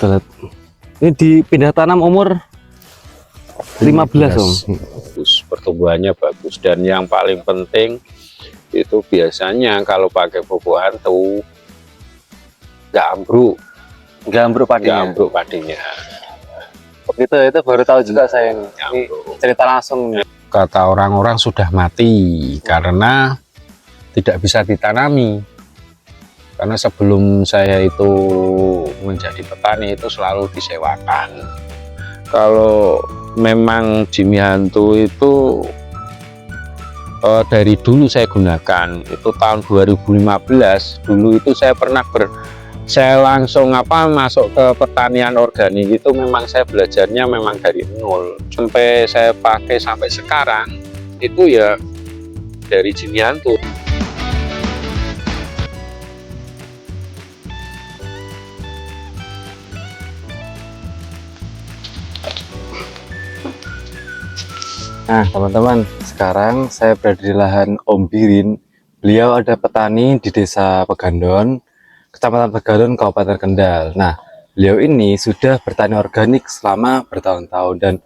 Salat. Ini dipindah tanam umur 15 Om. Bagus, pertumbuhannya bagus, dan yang paling penting itu biasanya kalau pakai pupuk hantu nggak ambruk padinya. Begitu, itu baru tahu juga saya ini cerita langsung nih. Kata orang-orang sudah mati karena tidak bisa ditanami. Karena sebelum saya itu menjadi petani itu selalu disewakan. Kalau memang Jimmy Hantu itu dari dulu saya gunakan, itu tahun 2015 dulu itu saya pernah saya langsung masuk ke pertanian organik. Itu memang saya belajarnya memang dari nol sampai saya pakai sampai sekarang itu ya dari Jimmy Hantu. Nah teman-teman, sekarang saya berada di lahan Om Birin. Beliau ada petani di desa Pegandon, Kecamatan Pegandon, Kabupaten Kendal. Nah, beliau ini sudah bertani organik selama bertahun-tahun, dan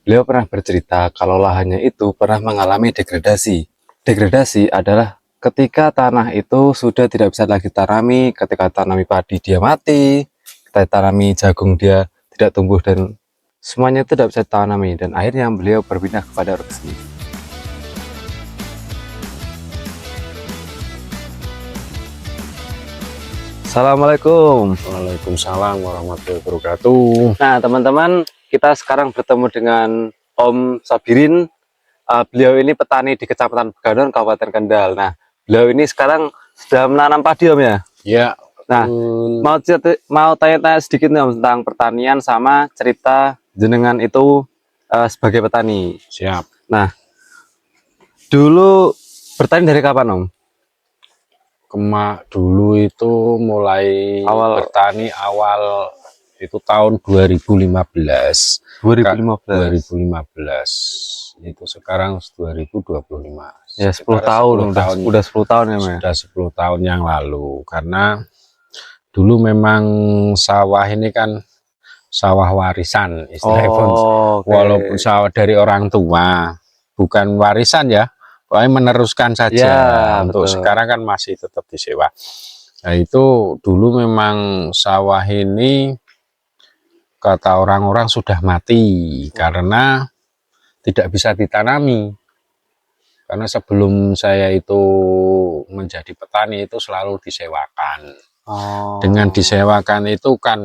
beliau pernah bercerita kalau lahannya itu pernah mengalami degradasi. Degradasi adalah ketika tanah itu sudah tidak bisa lagi tanami, ketika tanami padi dia mati, kita tanami jagung dia tidak tumbuh, dan semuanya itu tidak bisa ditanami, dan akhirnya beliau berpindah kepada organik. Assalamualaikum. Waalaikumsalam warahmatullahi wabarakatuh. Nah teman-teman, kita sekarang bertemu dengan Om Sabirin. Beliau ini petani di Kecamatan Pegandon, Kabupaten Kendal. Nah, beliau ini sekarang sudah menanam padi Om ya? Ya. Nah, mau tanya-tanya sedikit nih Om tentang pertanian sama cerita jenengan itu sebagai petani. Siap. Nah, dulu bertani dari kapan Om? Dulu itu mulai bertani awal itu tahun 2015. 2015. Itu sekarang 2025. Ya 10 tahun, udah 10 tahun ya, sudah 10 tahun yang lalu. Karena dulu memang sawah ini kan sawah warisan istilahnya. Walaupun sawah dari orang tua, bukan warisan ya, pokoknya meneruskan saja. Ya, untuk betul. Sekarang kan masih tetap disewa. Nah itu dulu memang sawah ini kata orang-orang sudah mati karena tidak bisa ditanami. Karena sebelum saya itu menjadi petani itu selalu disewakan. Dengan disewakan itu kan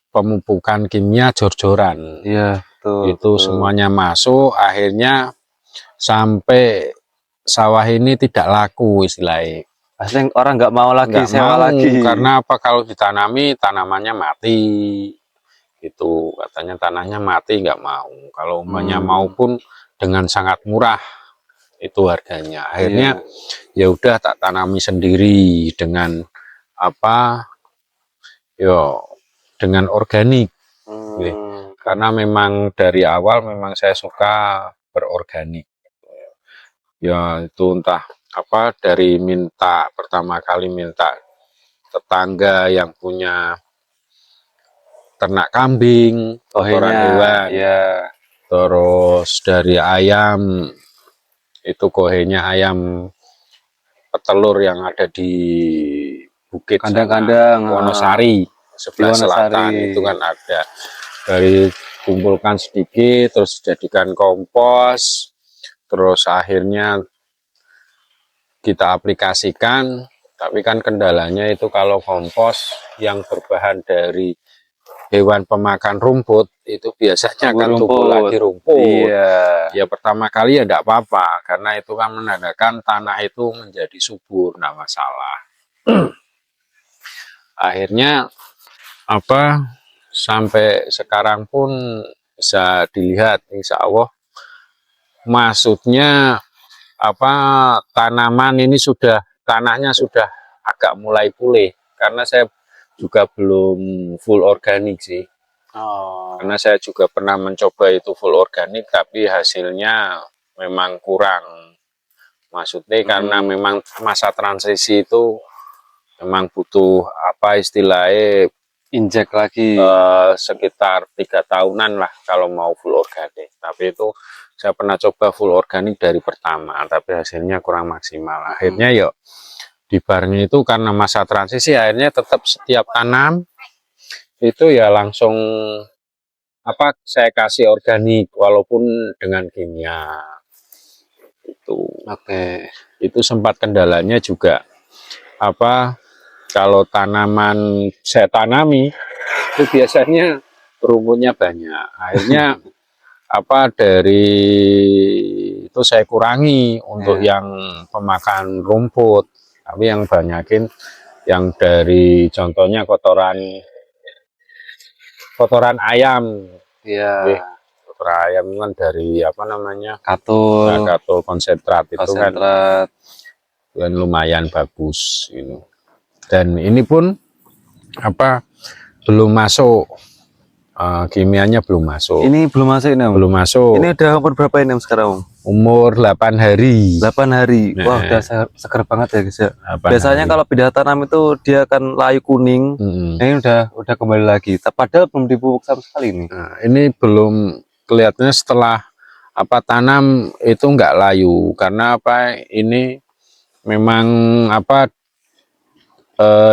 pemupukan kimia jor-joran. Iya, itu semuanya masuk, akhirnya sampai sawah ini tidak laku istilahnya. Asli orang nggak mau lagi sewa lagi. Karena apa, kalau ditanami tanamannya mati. Itu katanya tanahnya mati, nggak mau. Kalau umpamanya mau pun dengan sangat murah itu harganya. Akhirnya ya udah tak tanami sendiri dengan dengan organik. Karena memang dari awal memang saya suka berorganik. Ya itu entah dari pertama kali minta tetangga yang punya ternak kambing, kotoran hewan, terus dari ayam, itu kohenya ayam petelur yang ada di Bukit Kandang-kandang Wonosari sebelah selatan itu kan ada. Dari kumpulkan sedikit, terus jadikan kompos, terus akhirnya kita aplikasikan. Tapi kan kendalanya itu kalau kompos yang berbahan dari hewan pemakan rumput itu biasanya akan tumbuh lagi rumput. Ya pertama kali ya enggak apa-apa, karena itu kan menandakan tanah itu menjadi subur, enggak masalah. Akhirnya sampai sekarang pun bisa dilihat, insya Allah, maksudnya tanaman ini tanahnya sudah agak mulai pulih, karena saya juga belum full organik sih. Karena saya juga pernah mencoba itu full organik, tapi hasilnya memang kurang. Maksudnya karena memang masa transisi itu memang butuh istilahnya Injek lagi. Sekitar 3 tahunan lah kalau mau full organik. Tapi itu saya pernah coba full organik dari pertama, tapi hasilnya kurang maksimal. Akhirnya yuk di barnya itu karena masa transisi, akhirnya tetap setiap tanam itu ya langsung saya kasih organik walaupun dengan kimia. Oke. Itu sempat kendalanya juga kalau tanaman saya tanami itu biasanya rumputnya banyak. Akhirnya dari itu saya kurangi untuk yang pemakan rumput, tapi yang banyakin yang dari contohnya kotoran ayam. Iya. Kotoran ayam kan dari Katul. Nah, katul konsentrat itu kan lumayan bagus ini. Dan ini pun belum masuk, kimianya belum masuk. Ini belum masuk ini, Om? Belum masuk. Ini udah umur berapa ini, Om, sekarang, Om? Umur 8 hari. 8 hari. Nah. Wah, udah seger banget ya, guys ya. Biasanya kalau pindah tanam itu dia akan layu kuning. Ini udah kembali lagi. Padahal belum dipupuk sama sekali nih. Nah, ini belum kelihatannya setelah tanam itu enggak layu karena ini memang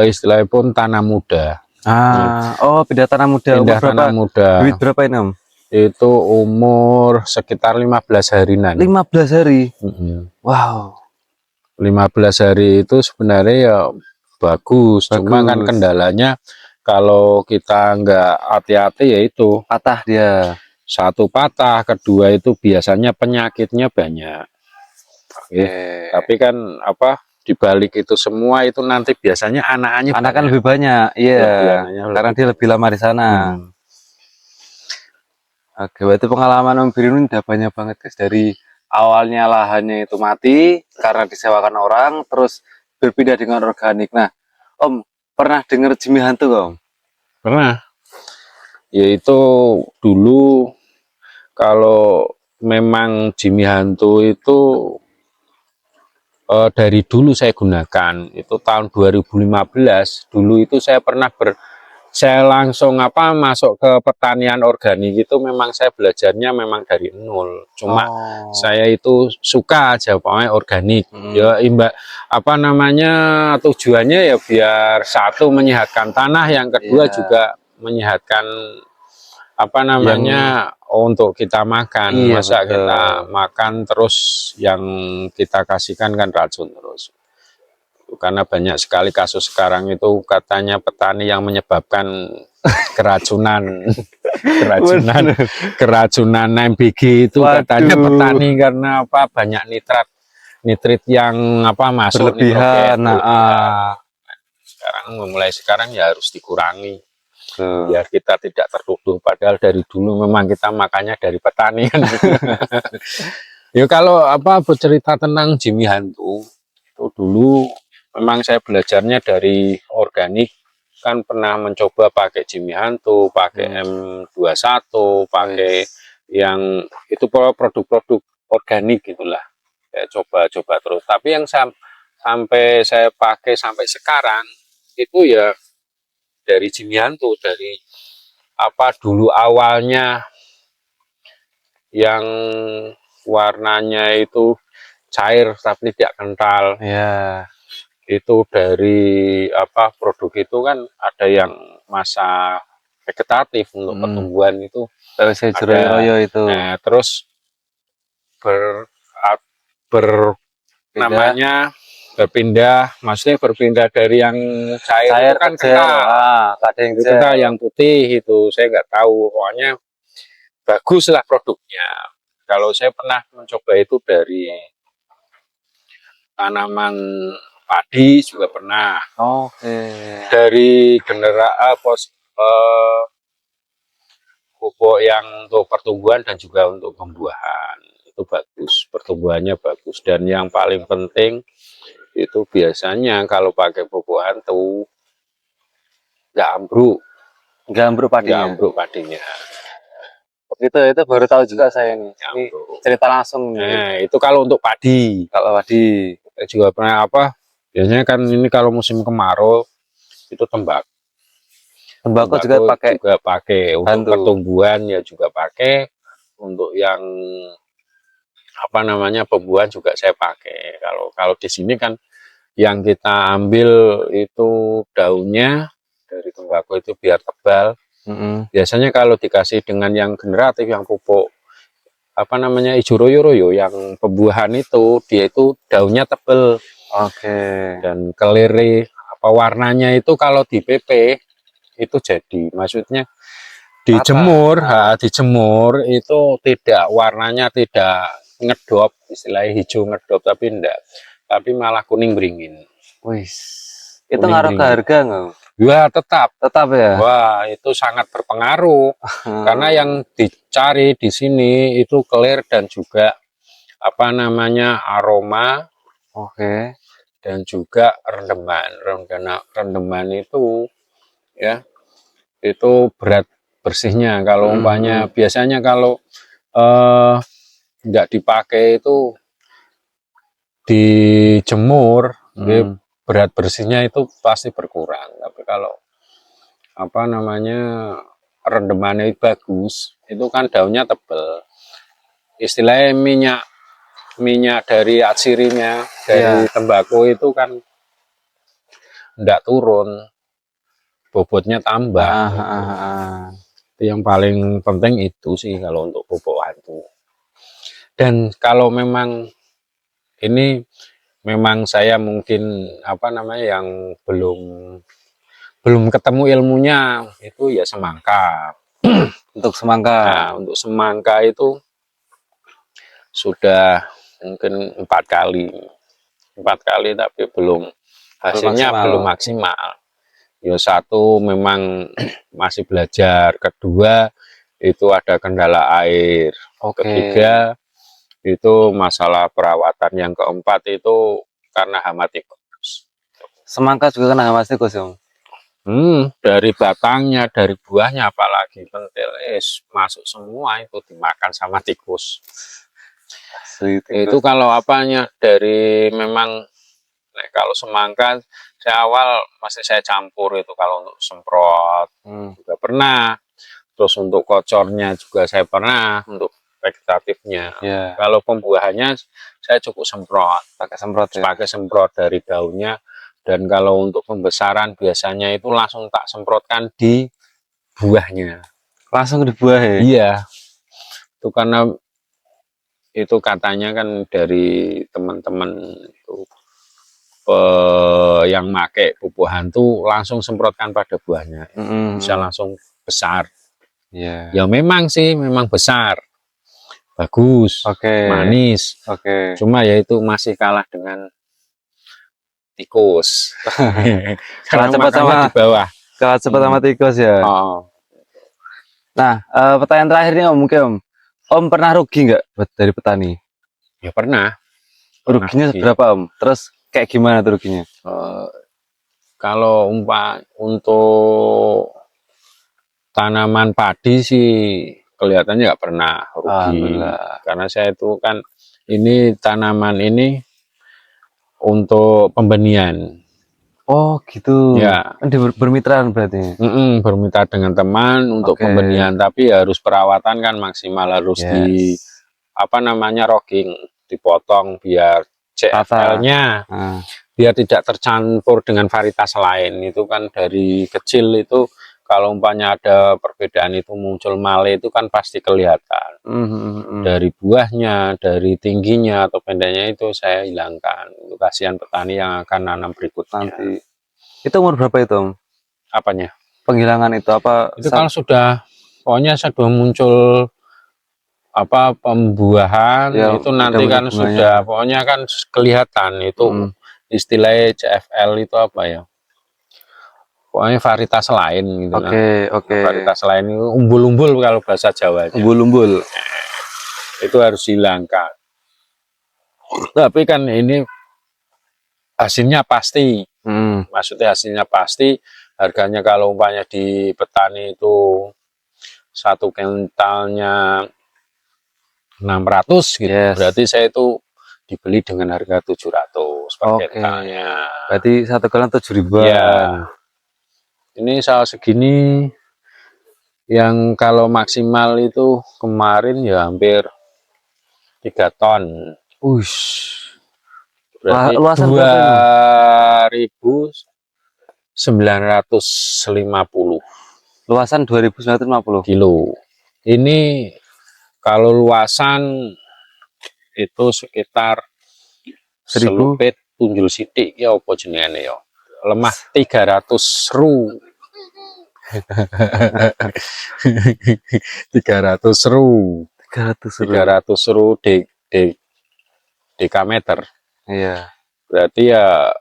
istilahnya pun tanam muda. Oh, pindah tanam muda. Pindah tanam muda. Duit berapa ini, Om? Itu umur sekitar 15 harian. 15 hari. Wow. 15 hari itu sebenarnya ya bagus. Cuma kan kendalanya kalau kita nggak hati-hati ya itu patah dia. Satu patah, kedua itu biasanya penyakitnya banyak. Tapi kan dibalik itu semua itu nanti biasanya anakan lebih banyak. Iya. Karena dia lebih lama di sana. Oke, berarti pengalaman Om Birin udah banyak banget, guys. Dari awalnya lahannya itu mati karena disewakan orang, terus berpindah dengan organik. Nah, Om, pernah dengar Jimmy Hantu, Om? Pernah. Yaitu dulu kalau memang Jimmy Hantu itu dari dulu saya gunakan, itu tahun 2015. Dulu itu saya pernah saya langsung masuk ke pertanian organik itu memang saya belajarnya memang dari nol. Cuma saya itu suka aja pokoknya organik. Ya tujuannya ya biar satu menyehatkan tanah, yang kedua juga menyehatkan untuk kita makan. Masa kita makan terus yang kita kasihkan kan racun terus. Karena banyak sekali kasus sekarang itu katanya petani yang menyebabkan keracunan MBG itu. Waduh. Katanya petani karena banyak nitrit yang masuk berlebihan. Sekarang ya harus dikurangi biar kita tidak tertuduh, padahal dari dulu memang kita makannya dari petani kan. Ya kalau bercerita tentang Jimmy Hantu itu dulu memang saya belajarnya dari organik, kan pernah mencoba pakai Jimmy Hantu, pakai M21, pakai yang itu produk-produk organik gitulah. Saya coba terus. Tapi yang sampai saya pakai sampai sekarang itu ya dari Jimmy Hantu, dari dulu awalnya yang warnanya itu cair tapi tidak kental. Ya. Itu dari produk itu kan ada yang masa vegetatif untuk pertumbuhan itu ada itu. Nah, terus maksudnya berpindah dari yang cair itu kan kental, yang putih itu saya nggak tahu, pokoknya bagus lah produknya. Kalau saya pernah mencoba itu dari tanaman padi juga pernah. Dari pupuk yang untuk pertumbuhan dan juga untuk pembuahan itu bagus, pertumbuhannya bagus. Dan yang paling penting itu biasanya kalau pakai pupuk Hantu nggak ambruk padinya. Itu baru tahu juga saya nih. Ini cerita langsung nih. Nah, itu kalau untuk padi. Kalau padi juga pernah biasanya kan ini kalau musim kemarau itu Tembakau juga pakai untuk hantu. pertumbuhan ya juga pakai, untuk yang apa namanya pembuahan juga saya pakai. Kalau di sini kan yang kita ambil itu daunnya dari tembakau itu biar tebal. Biasanya kalau dikasih dengan yang generatif, yang pupuk apa namanya hijau royo-royo, yang pembuahan itu dia itu daunnya tebel. Dan keliri apa warnanya itu kalau di PP itu jadi, maksudnya dijemur, dijemur itu tidak, warnanya tidak ngedop, istilahnya hijau ngedop, tapi enggak, tapi malah kuning beringin. Wih, itu ngaruh ke harga nggak? Ya tetap ya. Wah, itu sangat berpengaruh karena yang dicari di sini itu kelir dan juga apa namanya aroma, dan juga rendeman. Rendeman itu ya itu berat bersihnya. Kalau umpamanya biasanya kalau nggak dipakai itu dijemur, berat bersihnya itu pasti berkurang. Tapi kalau apa namanya rendemannya bagus, itu kan daunnya tebel, istilahnya minyak dari atsirinya dari tembakau itu kan enggak turun, bobotnya tambah. Itu yang paling penting itu sih kalau untuk pupuk hantu. Dan kalau memang ini memang saya mungkin apa namanya yang belum ketemu ilmunya, itu ya semangka. Untuk semangka. Nah, untuk semangka itu sudah mungkin 4 kali tapi hasilnya belum maksimal. Ya satu memang masih belajar, kedua itu ada kendala air, ketiga itu masalah perawatan, yang keempat itu karena hama tikus. Semangka juga kena hama tikus ya? Dari batangnya, dari buahnya, apalagi pentil masuk semua, itu dimakan sama tikus. Itu kalau apanya dari memang kalau semangka saya awal masih saya campur itu, kalau untuk semprot juga pernah, terus untuk kocornya juga saya pernah, untuk vegetatifnya. Kalau pembuahannya saya cukup semprot, pakai semprot dari daunnya. Dan kalau untuk pembesaran biasanya itu langsung tak semprotkan di buahnya. Langsung di buah ya? Iya, itu karena itu katanya kan dari teman-teman itu yang pakai pupuk hantu langsung semprotkan pada buahnya, bisa langsung besar. Ya memang sih, memang besar, bagus, manis. Cuma ya itu masih kalah dengan tikus. Kalah cepat sama di bawah. Kalah cepat sama tikus ya. Nah, pertanyaan terakhir nih Om, mungkin Om pernah rugi nggak dari petani? Ya pernah. Ruginya berapa Om? Terus kayak gimana tuh ruginya? Kalau untuk tanaman padi sih kelihatannya nggak pernah rugi. Karena saya itu kan ini tanaman ini untuk pembenihan. Oh gitu. Ya. Bermitra berarti. Bermitra dengan teman untuk pembenihan, tapi harus perawatan kan maksimal, harus di apa namanya rocking, dipotong biar CFL-nya biar tidak tercampur dengan varietas lain. Itu kan dari kecil itu kalau umpamanya ada perbedaan itu muncul male itu kan pasti kelihatan. Dari buahnya, dari tingginya atau pendeknya itu saya hilangkan. Itu kasihan petani yang akan nanam berikutnya. Nanti. Itu umur berapa itu Om? Apanya? Penghilangan itu apa? Itu kalau sudah pokoknya sudah muncul apa pembuahan ya, itu nanti kan sudah pokoknya kan kelihatan itu istilahnya CFL itu apa ya? Pokoknya varietas lain gitu kan. Varietas lain itu umbul-umbul kalau bahasa Jawa. Umbul-umbul. Itu harus hilangkan. Tapi kan ini hasilnya pasti. Maksudnya hasilnya pasti. Harganya kalau umpamanya di petani itu 1 kentalnya 600 gitu. Berarti saya itu dibeli dengan harga 700 per kentalnya. Berarti 1 galon 7.000-an. Ya. Ini sawah segini yang kalau maksimal itu kemarin ya hampir 3 ton. Ush. Berarti Luasan berapa ini? 2.950 Luasan 2.950 kilo. Ini kalau luasan itu sekitar 1.000. selupit tunjul sidik ya apa jenenge ya. Lemah 300 ru. 300 ru. 300 ru dekameter. Iya. Berarti ya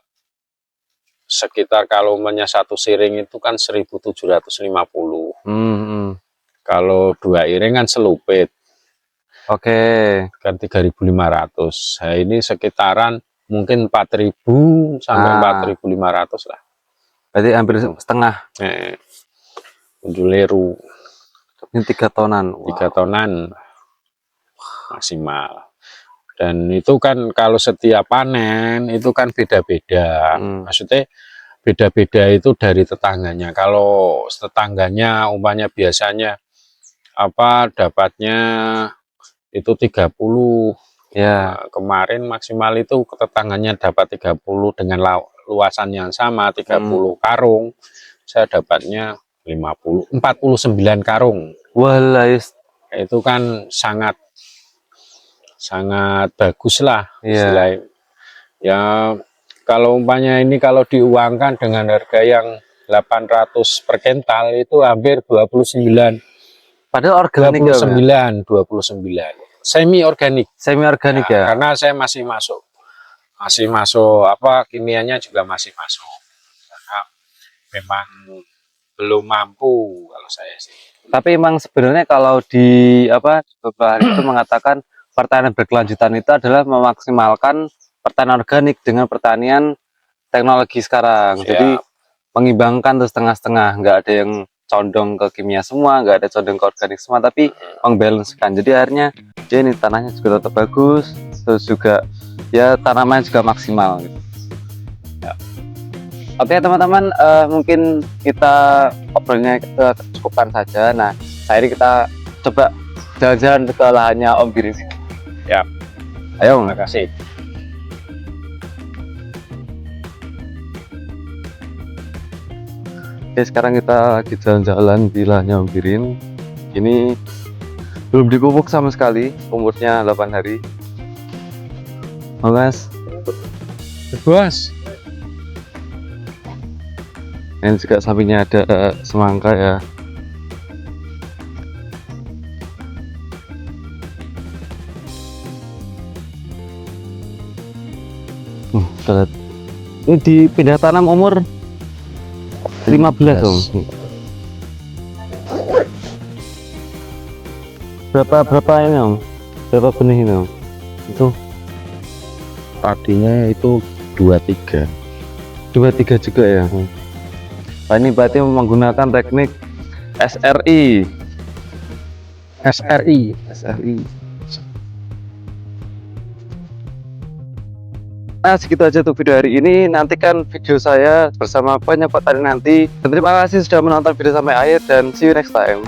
sekitar kalau satu siring itu kan 1.750. Kalau 2 iring kan selupit. Oke. Kan 3.500. Nah, ini sekitaran mungkin 4.000 sampai 4.500 lah. Berarti hampir setengah. Leru. Ini 3 tonan. 3 tonan maksimal. Dan itu kan kalau setiap panen itu kan beda-beda. Maksudnya beda-beda itu dari tetangganya. Kalau tetangganya umpamanya biasanya dapatnya itu 30 ya. Kemarin maksimal itu tetangganya dapat 30 dengan luasan yang sama 30 karung. Saya dapatnya 49 karung. Walah, itu kan sangat bagus lah istilahnya. Ya kalau umpamanya ini kalau diuangkan dengan harga yang 800 per kental itu hampir 29. Padahal organik 29 semi organik ya. Karena saya masih masuk kimianya juga masih masuk karena memang belum mampu kalau saya sih. Tapi emang sebenarnya kalau di beberapa hari itu mengatakan pertanian berkelanjutan itu adalah memaksimalkan pertanian organik dengan pertanian teknologi sekarang. Jadi mengimbangkan tuh setengah-setengah, nggak ada yang condong ke kimia semua, nggak ada condong ke organik semua, tapi membalancekan. Jadi akhirnya ya ini tanahnya juga tetap bagus, terus juga ya tanamannya juga maksimal gitu. Oke teman-teman, mungkin kita obrolnya cukupkan saja. Nah, hari ini kita coba jalan-jalan ke lahannya Om Birin. Ya, ayo, terima kasih. Oke, sekarang kita lagi jalan-jalan di lahannya Om Birin. Ini belum dipupuk sama sekali, umurnya 8 hari. Mas, bos. ini juga sampingnya ada semangka ya. Ini dipindah tanam umur 15 Om. Berapa ini Om? Berapa benih ini Om? Itu tadinya itu 23 juga ya. Nah, ini berarti menggunakan teknik SRI. Nah, segitu aja tuh video hari ini. Nantikan video saya bersama banyak petani nanti. Dan terima kasih sudah menonton video sampai akhir dan see you next time.